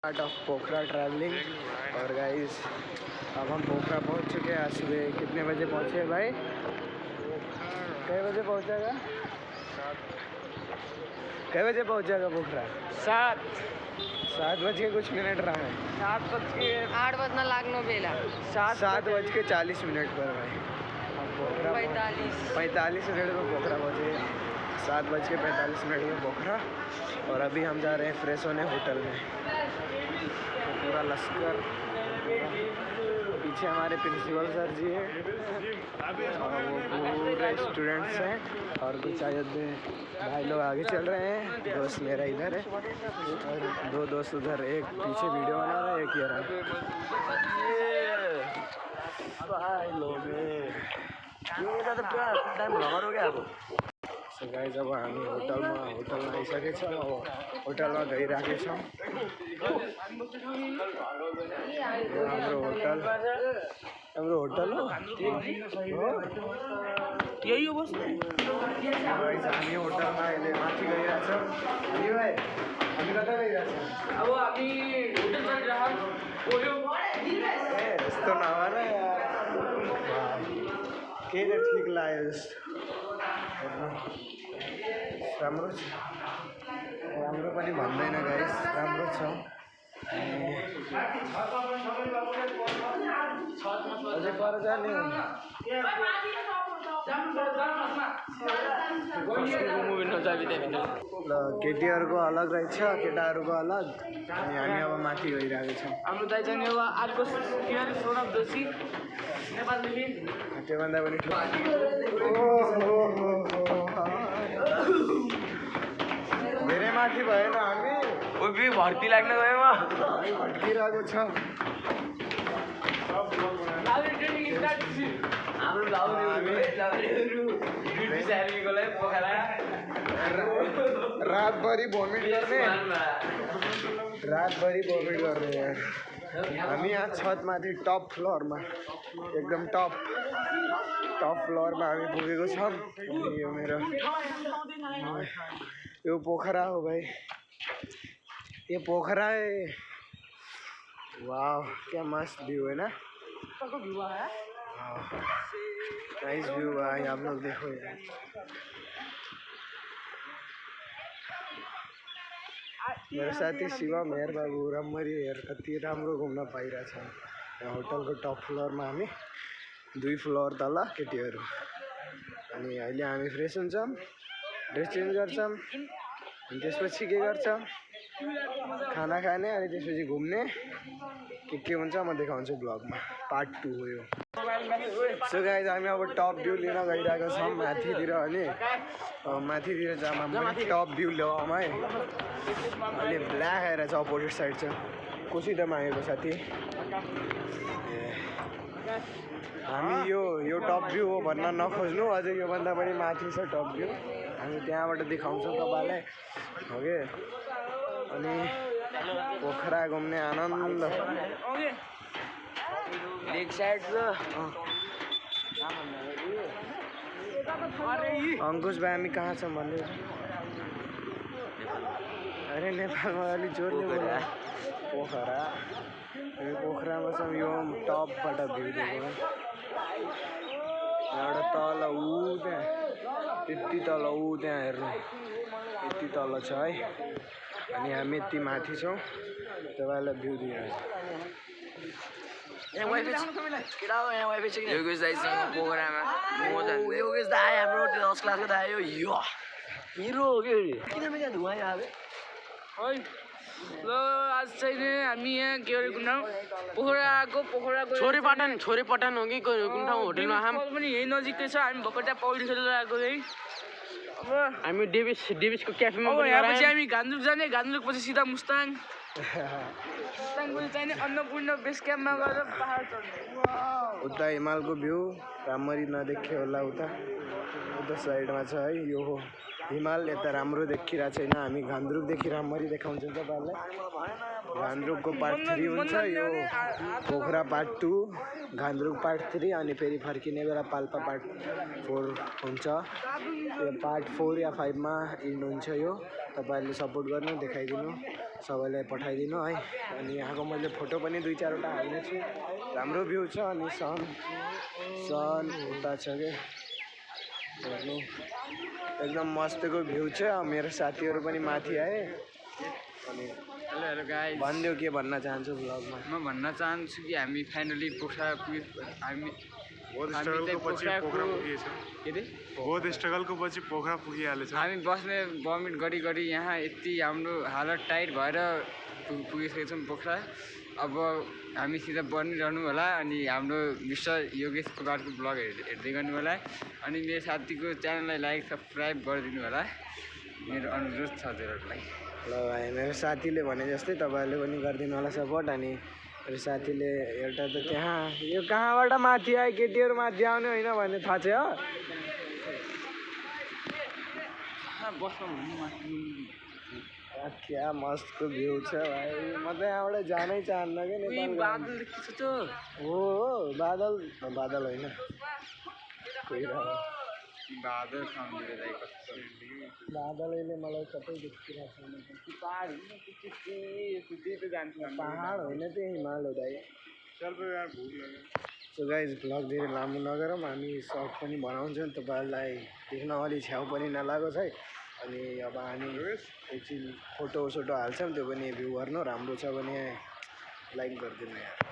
Part of Pokhara travelling. और guys अब हम पोखरा पहुंच चुके हैं। आज सुबह कितने बजे पहुंचे भाई? कै बजे पहुंचेगा? 7 बजे पहुंचेगा पोखरा? 7:07 रहा है। 8 बजना लाग्नु बेला 7:40 पर भाई हम पोखरा 45 मिनट में पोखरा पहुँचे। 7:45 में पोखरा। और अभी हम जा रहे हैं फ्रेश होने होटल में। तो पूरा लश्कर, पीछे हमारे प्रिंसिपल सर जी हैं और वो पूरे स्टूडेंट्स हैं। और कुछ शायद भाई लोग आगे चल रहे हैं। दोस्त मेरा इधर है और 2 दोस्त उधर, एक पीछे वीडियो बना रहा है, एक ये रहा भाई लोग। टाइम हो गया अब। सो गाइस अब हामी होटलमा आइसकेको छौँ। अब होटलमा गइरहेको छौँ। हाम्रो होटल हो यही हो बस। गाइस हामी होटलमा अहिले माथि गइरहेछौँ। हामी कता गइरहेछौँ? अब हामी होटल चलिरहेको यस्तो नभन यार, केही त ठिक लाग्यो जस्तो। राम्रो पनि भन्दैन गाइस, राम्रो छ। अझै पर जाने हो? ल केटीहरूको अलग रहेछ, केटाहरूको अलग। अनि हामी अब माथि गइरहेको छौँ। हाम्रो दाइ चाहिँ अब आजको सोनम जोशी नेपालदेखि त्योभन्दा पनि धेरै माथि भएन हामी। भर्ती लाग्न गयो भड्किरहेको छ। रातभरि भोमिट गर्ने यार। हामी यहाँ छतमाथि टप फ्लोरमा, एकदम टप फ्लोरमा हामी पुगेको छौँ। यो मेरो यो पोखरा हो भाइ, ये पोखरा है। वाह क्या मस्त व्यू है ना, नाइस व्यू भाई। आप लोग देखो यार, मेरो साथी शिवम हेर बाबु राम्ररी हेर, कति राम्रो घुम्न पाइरहेछ। यहाँ होटलको टप फ्लोरमा हामी, 2 फ्लोर तल केटीहरू। अनि अहिले हामी फ्रेस हुन्छौँ, ड्रेस चेन्ज गर्छौँ, अनि त्यसपछि के गर्छौँ? खाना खाने, अनि त्यसपछि घुम्ने। के हुन्छ म देखाउँछु ब्लगमा। पार्ट 2 हो यो। सो गाइज हामी अब टप भ्यू लिन गइरहेको छौँ माथितिर। अनि माथितिर जाम हामी टप भ्यू ल्याउँ है। अहिले ब्ल्याक आएर छ अपोजिट साइड छ। कोसित मागेको साथी हामी यो टप भ्यू हो भन्न नखोज्नु, अझै योभन्दा पनि माथि छ टप भ्यू। हामी त्यहाँबाट देखाउँछौँ तपाईँलाई हो कि। अनि पोखरा घुम्ने आनन्द लेक साइड अंकुश भाइ हामी कहाँ छौँ भन्दै? अरे नेपालमा अलिक जोडले बोला। पोखरा, हामी पोखरामा छौँ। यो टपबाट भ्यू देखेको यहाँबाट तल ऊ त्यहाँ, त्यति तल ऊ त्यहाँ हेर्नु, यति तल छ है। अनि हामी यति माथि छौँ, तपाईँलाई भ्यू दिइरहेको हिरो हो कि धुवा यहाँ है। ल आज चाहिँ हामी यहाँ के अरे कुन ठाउँ पोखराको छोरी पटान हो कि कुन ठाउँ होटलमा पनि यही नजिकै छ। हामी भर्खर त्यहाँ पौडी खेलेर आएको है। अब हामी डेभिसको क्याफेमा अब यहाँपछि हामी घान्द्रुक जाने, घान्द्रुक पछि सिधा मुस्ताङ पछि चाहिने अन्नपूर्ण बेस क्याम्पमा गएर पहाड चढ्ने। उता हिमालको भ्यू राम्ररी नदेख्यो होला। उता साइडमा छ है, यो हो हिमाल। यता राम्रो देखिरहेको छैन, हामी घान्द्रुकदेखि राम्ररी देखाउँछौँ तपाईँहरूलाई। घान्द्रुकको पार्ट 3 हुन्छ यो पोखरा पार्ट 2 घान्द्रुक पार्ट 3 अनि फेरि फर्किने बेला पाल्पा पार्ट 4 हुन्छ यो पार्ट 4 या 5 मा इन्ड हुन्छ यो तपाईहरुले सपोर्ट गर्नु देखाइदिनु सबैलाई पठाइदिनु है अनि यहाँको मैले फोटो पनि 2-4 वटा हाल्ने छु राम्रो भ्यू छ अनि सन उता छ के हेर्नु एकदम मस्तको भ्यू छ मेरो साथीहरु पनि माथि आए अनि हेलो गाइस भन्दियो के भन्न चाहन्छु ब्लगमा म भन्न चाहन्छु कि हामी फाइनली पोखरा हामी बहुत स्ट्रगलको पछि पोखरा पुगेछ के रे बहुत स्ट्रगलको पछि पोखरा पुगिहालेछ हामी बस्ने भमिट गरी यहाँ यति हाम्रो हालत टाइट भएर पुगिसकेको छौँ पोखरा अब हामी सिधा बनिरहनु होला अनि हाम्रो मिस्टर योगेश कुमारको ब्लग हेर्दै गर्नु होला अनि मेरो साथीको च्यानललाई लाइक सब्सक्राइब गरिदिनु होला मेरो अनुरोध छ हजुरहरूलाई ल भाइ मेरो साथीले भने जस्तै तपाईहरुले पनि गरिदिनु होला सपोर्ट अनि मेरो साथीले एउटा त त्यहाँ यो कहाँबाट माथि आए केटीहरु माथि आउने होइन भन्ने थाहा छ क्या मस्तको भ्यू छ भाइ म त यहाँबाट जानै चाहन्न के नेपाल बादल देख्छ त हो बादल बादल होइन बादल सम्झिँदै कस्तो बादलैले मलाई सबै देखिरहेको छ पहाड होइन जान्छु पहाड होइन त्यो हिमाल हो दाइ चल पे यार भूख लाग्यो सो गाइज ब्लग धेरै लामो नगरौँ हामी सर्ट पनि बनाउँछौँ तपाईँहरूलाई देख्न अलि छेउ पनि नलागोस् है अनि अब हामी एकछिन फोटो सोटो हाल्छौँ त्यो पनि भ्यू गर्नु राम्रो छ भने लाइक गरिदिनु यार